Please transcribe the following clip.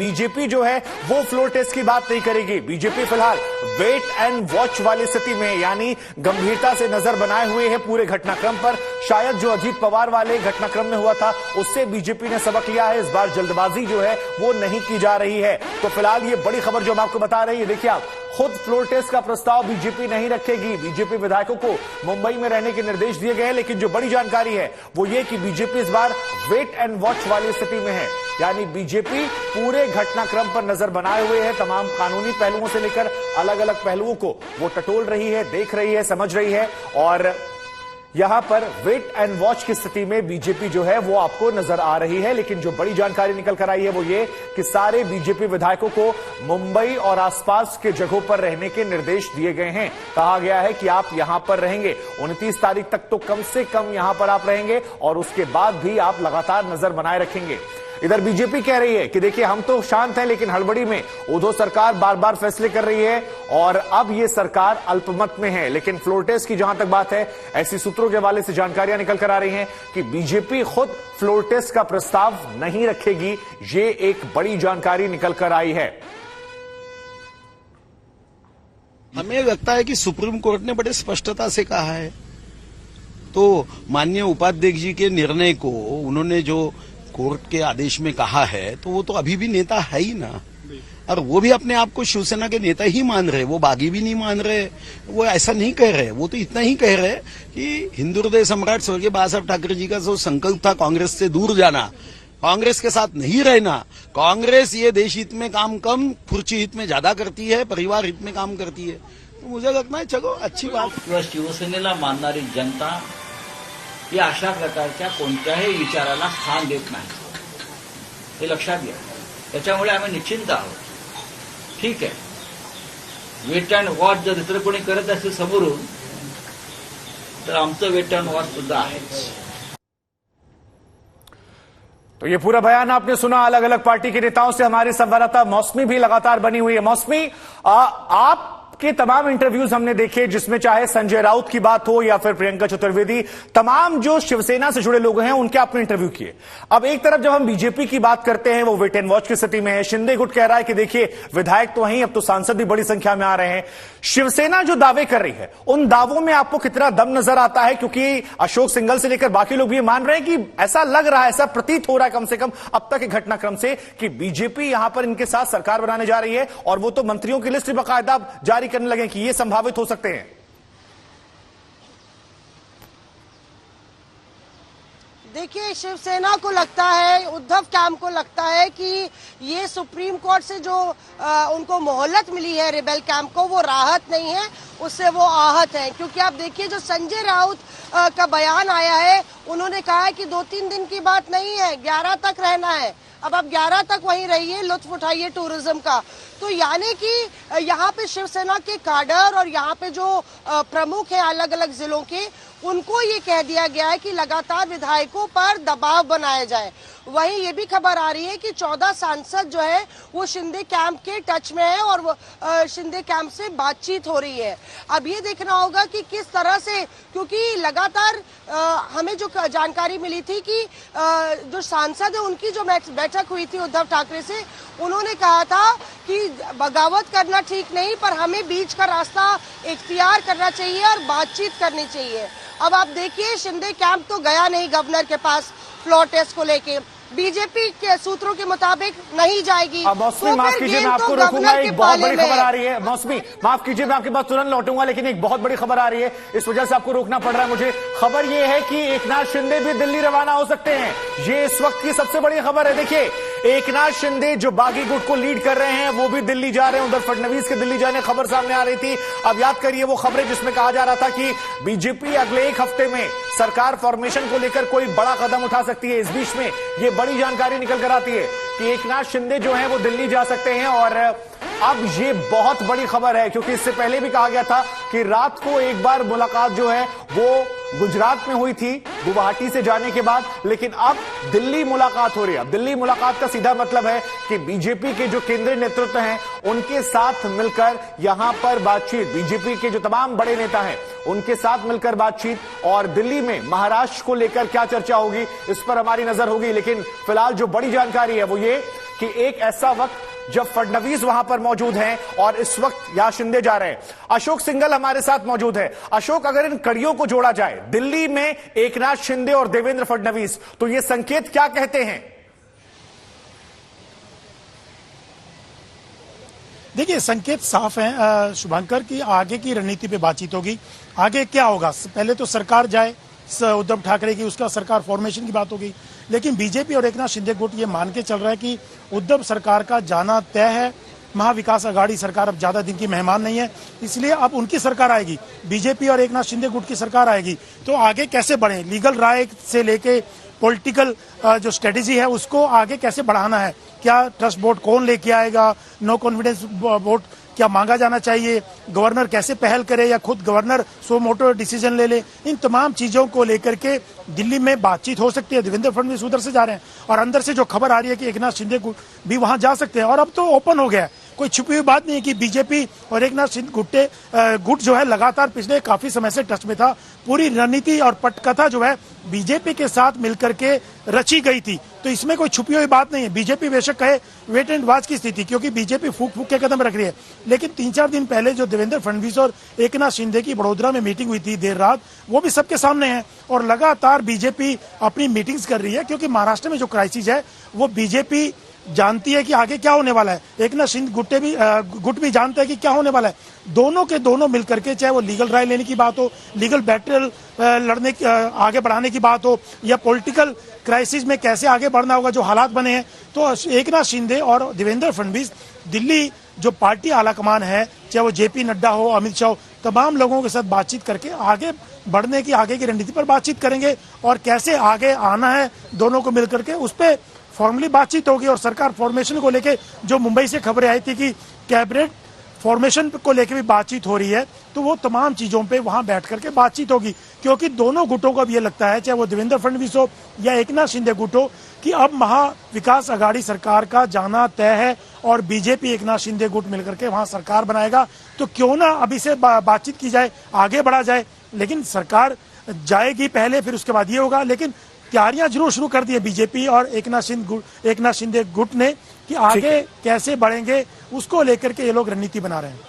BJP जो है वो फ्लोर टेस्ट की बात नहीं करेगी। बीजेपी फिलहाल वेट एंड वॉच वाली स्थिति में, यानी गंभीरता से नजर बनाए हुए है पूरे घटनाक्रम पर। शायद जो अजीत पवार वाले घटनाक्रम में हुआ था उससे बीजेपी ने सबक लिया है। इस बार जल्दबाजी जो है वो नहीं की जा रही है। तो फिलहाल ये बड़ी खबर जो हम आपको बता रही है, देखिए आप खुद फ्लोर टेस्ट का प्रस्ताव बीजेपी नहीं रखेगी। बीजेपी विधायकों को मुंबई में रहने के निर्देश दिए गए हैं, लेकिन जो बड़ी जानकारी है वो ये कि बीजेपी इस बार वेट एंड वॉच वाली स्थिति में है। यानी बीजेपी पूरे घटनाक्रम पर नजर बनाए हुए है। तमाम कानूनी पहलुओं से लेकर अलग अलग पहलुओं को वो टटोल रही है, देख रही है, समझ रही है। और यहां पर वेट एंड वॉच की स्थिति में बीजेपी जो है वो आपको नजर आ रही है। लेकिन जो बड़ी जानकारी निकल कर आई है वो ये कि सारे बीजेपी विधायकों को मुंबई और आसपास के जगहों पर रहने के निर्देश दिए गए हैं। कहा गया है कि आप यहां पर रहेंगे 29 तारीख तक तो कम से कम यहां पर आप रहेंगे और उसके बाद भी आप लगातार नजर बनाए रखेंगे। इधर बीजेपी कह रही है कि देखिए हम तो शांत हैं, लेकिन हड़बड़ी में उद्धव सरकार बार बार फैसले कर रही है और अब ये सरकार अल्पमत में है। लेकिन फ्लोर टेस्ट की जहां तक बात है, ऐसी सूत्रों के हवाले से जानकारियां निकल कर आ रही हैं कि बीजेपी खुद फ्लोर टेस्ट का प्रस्ताव नहीं रखेगी। ये एक बड़ी जानकारी निकल कर आई है। हमें लगता है कि सुप्रीम कोर्ट ने बड़े स्पष्टता से कहा है, तो माननीय उपाध्यक्ष जी के निर्णय को उन्होंने जो कोर्ट के आदेश में कहा है तो वो तो अभी भी नेता है ही ना, और वो भी अपने आप को शिवसेना के नेता ही मान रहे, वो बागी भी नहीं मान रहे, वो ऐसा नहीं कह रहे। वो तो इतना ही कह रहे कि हिंदू हृदय सम्राट स्वर्गीय बाला साहब ठाकरे जी का जो संकल्प था कांग्रेस से दूर जाना, कांग्रेस के साथ नहीं रहना, कांग्रेस ये देश हित में काम कम खुर्ची हित में ज्यादा करती है, परिवार हित में काम करती है। तो मुझे लगता है चलो अच्छी बात। शिवसेनेला मानणारी जनता या अशा प्रकारच्या कोणत्याही विचाराला स्थान देत नाही, हे लक्षात घ्या। त्याच्यामुळे आम्ही निश्चिंत आहोत। ठीक आहे, वेट अँड वॉच जर इतर कोणी करत असेल समोरून तर आमचं वेट अँड वॉच सुद्धा आहे। तो ये पूरा बयान आपने सुना अलग अलग पार्टी के नेताओं से। हमारी संवाददाता मौसमी भी लगातार बनी हुई है। मौसमी, आप के तमाम इंटरव्यूज हमने देखे, जिसमें चाहे संजय राउत की बात हो या फिर प्रियंका चतुर्वेदी, तमाम जो शिवसेना से जुड़े लोग हैं उनके आपने इंटरव्यू किए। अब एक तरफ जब हम बीजेपी की बात करते हैं वो वेट एंड वॉच की स्थिति में है। शिंदे गुट कह रहा है कि देखिए विधायक तो वहीं, अब तो सांसद भी बड़ी संख्या में आ रहे हैं। शिवसेना जो दावे कर रही है उन दावों में आपको कितना दम नजर आता है? क्योंकि अशोक सिंघल से लेकर बाकी लोग भी ये मान रहे हैं कि ऐसा लग रहा है, ऐसा प्रतीत हो रहा है कम से कम अब तक के घटनाक्रम से, कि बीजेपी यहां पर इनके साथ सरकार बनाने जा रही है और वो तो मंत्रियों की लिस्ट बाकायदा जारी करने लगे कि ये संभावित हो सकते हैं। देखिए, शिवसेना को लगता है, उद्धव कैंप को लगता है कि ये सुप्रीम कोर्ट से जो उनको मोहलत मिली है रिबेल कैंप को, वो राहत नहीं है, उससे वो आहत है। क्योंकि आप देखिए जो संजय राउत का बयान आया है, उन्होंने कहा है कि 2-3 दिन की बात नहीं है, 11 तक रहना है। अब आप 11 तक वहीं रहिए, लुत्फ उठाइए टूरिज्म का। तो यानी कि यहाँ पे शिवसेना के काडर और यहाँ पे जो प्रमुख हैं अलग अलग जिलों के, उनको ये कह दिया गया है कि लगातार विधायकों पर दबाव बनाया जाए। वहीं ये भी खबर आ रही है कि 14 सांसद जो है वो शिंदे कैंप के टच में है और वो शिंदे कैंप से बातचीत हो रही है। अब ये देखना होगा कि किस तरह से, क्योंकि लगातार हमें जो जानकारी मिली थी कि जो सांसद है उनकी जो बैठक हुई थी उद्धव ठाकरे से, उन्होंने कहा था कि बगावत करना ठीक नहीं, पर हमें बीच का रास्ता इख्तियार करना चाहिए और बातचीत करनी चाहिए। अब आप देखिए शिंदे कैंप तो गया नहीं गवर्नर के पास फ्लोर टेस्ट को लेके, बीजेपी के सूत्रों के मुताबिक नहीं जाएगी। मौसमी, माफ कीजिए मैं आपको रोकूंगा, एक बहुत बड़ी खबर आ रही है। मौसमी, माफ कीजिए मैं आपके पास तुरंत लौटूंगा, लेकिन एक बहुत बड़ी खबर आ रही है, इस वजह से आपको रोकना पड़ रहा है मुझे। खबर ये है कि एकनाथ शिंदे भी दिल्ली रवाना हो सकते हैं। ये इस वक्त की सबसे बड़ी खबर है। देखिए, एकनाथ शिंदे जो बागी गुट को लीड कर रहे हैं वो भी दिल्ली जा रहे हैं। उधर फडणवीस के दिल्ली जाने खबर सामने आ रही थी। अब याद करिए वो खबरें जिसमें कहा जा रहा था कि बीजेपी अगले एक हफ्ते में सरकार फॉर्मेशन को लेकर कोई बड़ा कदम उठा सकती है। इस बीच में ये बड़ी जानकारी निकल कर आती है कि एकनाथ शिंदे जो है वो दिल्ली जा सकते हैं। और अब ये बहुत बड़ी खबर है, क्योंकि इससे पहले भी कहा गया था कि रात को एक बार मुलाकात जो है वो गुजरात में हुई थी गुवाहाटी से जाने के बाद, लेकिन अब दिल्ली मुलाकात हो रही है। अब दिल्ली मुलाकात का सीधा मतलब है कि बीजेपी के जो केंद्रीय नेतृत्व हैं उनके साथ मिलकर यहां पर बातचीत, बीजेपी के जो तमाम बड़े नेता हैं उनके साथ मिलकर बातचीत, और दिल्ली में महाराष्ट्र को लेकर क्या चर्चा होगी इस पर हमारी नजर होगी। लेकिन फिलहाल जो बड़ी जानकारी है वो ये कि एक ऐसा वक्त जब फडणवीस वहां पर मौजूद हैं और इस वक्त यहां शिंदे जा रहे हैं। अशोक सिंघल हमारे साथ मौजूद है। अशोक, अगर इन कड़ियों को जोड़ा जाए, दिल्ली में एकनाथ शिंदे और देवेंद्र फडणवीस, तो ये संकेत क्या कहते हैं? देखिए, संकेत साफ है शुभंकर की आगे की रणनीति पे बातचीत होगी। आगे क्या होगा, पहले तो सरकार जाए उद्धव ठाकरे की, उसका सरकार फॉर्मेशन की बात होगी। लेकिन बीजेपी और एकनाथ शिंदे गुट ये मान के चल रहा है कि उद्धव सरकार का जाना तय है। महाविकास आघाड़ी सरकार अब ज्यादा दिन की मेहमान नहीं है, इसलिए अब उनकी सरकार आएगी, बीजेपी और एकनाथ शिंदे गुट की सरकार आएगी। तो आगे कैसे बढ़े, लीगल राय से लेके पॉलिटिकल जो स्ट्रेटेजी है उसको आगे कैसे बढ़ाना है, क्या ट्रस्ट वोट कौन लेके आएगा, नो कॉन्फिडेंस वोट क्या मांगा जाना चाहिए, गवर्नर कैसे पहल करे या खुद गवर्नर सो मोटो डिसीजन ले ले, इन तमाम चीजों को लेकर के दिल्ली में बातचीत हो सकती है। देवेंद्र फडणवीस उधर से जा रहे हैं और अंदर से जो खबर आ रही है कि एकनाथ शिंदे भी वहां जा सकते हैं। और अब तो ओपन हो गया है, कोई छुपी हुई बात नहीं है कि बीजेपी और एकनाथ शिंदे गुट जो है लगातार पिछले काफी समय से टच में था। पूरी रणनीति और पटकथा जो है बीजेपी के साथ मिलकर के रची गई थी, तो इसमें कोई छुपी हुई बात नहीं है। बीजेपी बेशक कहे वेट एंड वॉच की स्थिति, क्योंकि बीजेपी फूक फूक के कदम रख रही है। लेकिन 3-4 दिन पहले जो देवेंद्र फडणवीस और एकनाथ शिंदे की बड़ोदरा में मीटिंग हुई थी देर रात, वो भी सबके सामने है और लगातार बीजेपी अपनी मीटिंग्स कर रही है, क्योंकि महाराष्ट्र में जो क्राइसिस है वो बीजेपी जानती है कि आगे क्या होने वाला है। एकनाथ शिंदे गुट भी जानता है कि क्या होने वाला है। दोनों के दोनों मिलकर के, चाहे वो लीगल राय लेने की बात हो, लीगल बैटल लड़ने आगे बढ़ाने की बात हो, या पॉलिटिकल क्राइसिस में कैसे आगे बढ़ना होगा जो हालात बने हैं, तो एकनाथ शिंदे और देवेंद्र फडणवीस दिल्ली जो पार्टी आलाकमान है, चाहे वो जेपी नड्डा हो, अमित शाह हो, तमाम लोगों के साथ बातचीत करके आगे बढ़ने की, आगे की रणनीति पर बातचीत करेंगे और कैसे आगे आना है दोनों को मिलकर के, उस पर फॉर्मली बातचीत होगी। और सरकार फॉर्मेशन को लेके जो मुंबई से खबरें आई थी कि कैबिनेट फॉर्मेशन को लेके भी बातचीत हो रही है, तो वो तमाम चीजों पे वहां बैठ करके बातचीत होगी, क्योंकि दोनों गुटों को अब ये लगता है, चाहे वो देवेंद्र फडणवीस हो या एकनाथ शिंदे गुट हो, कि अब महाविकास आघाड़ी सरकार का जाना तय है और बीजेपी एकनाथ शिंदे गुट मिलकर के वहां सरकार बनाएगा। तो क्यों ना अभी से बातचीत की जाए, आगे बढ़ा जाए। लेकिन सरकार जाएगी पहले, फिर उसके बाद ये होगा। लेकिन तैयारियां जरूर शुरू कर दी है बीजेपी और एकनाथ शिंदे गुट ने कि आगे कैसे बढ़ेंगे, उसको लेकर के ये लोग रणनीति बना रहे हैं।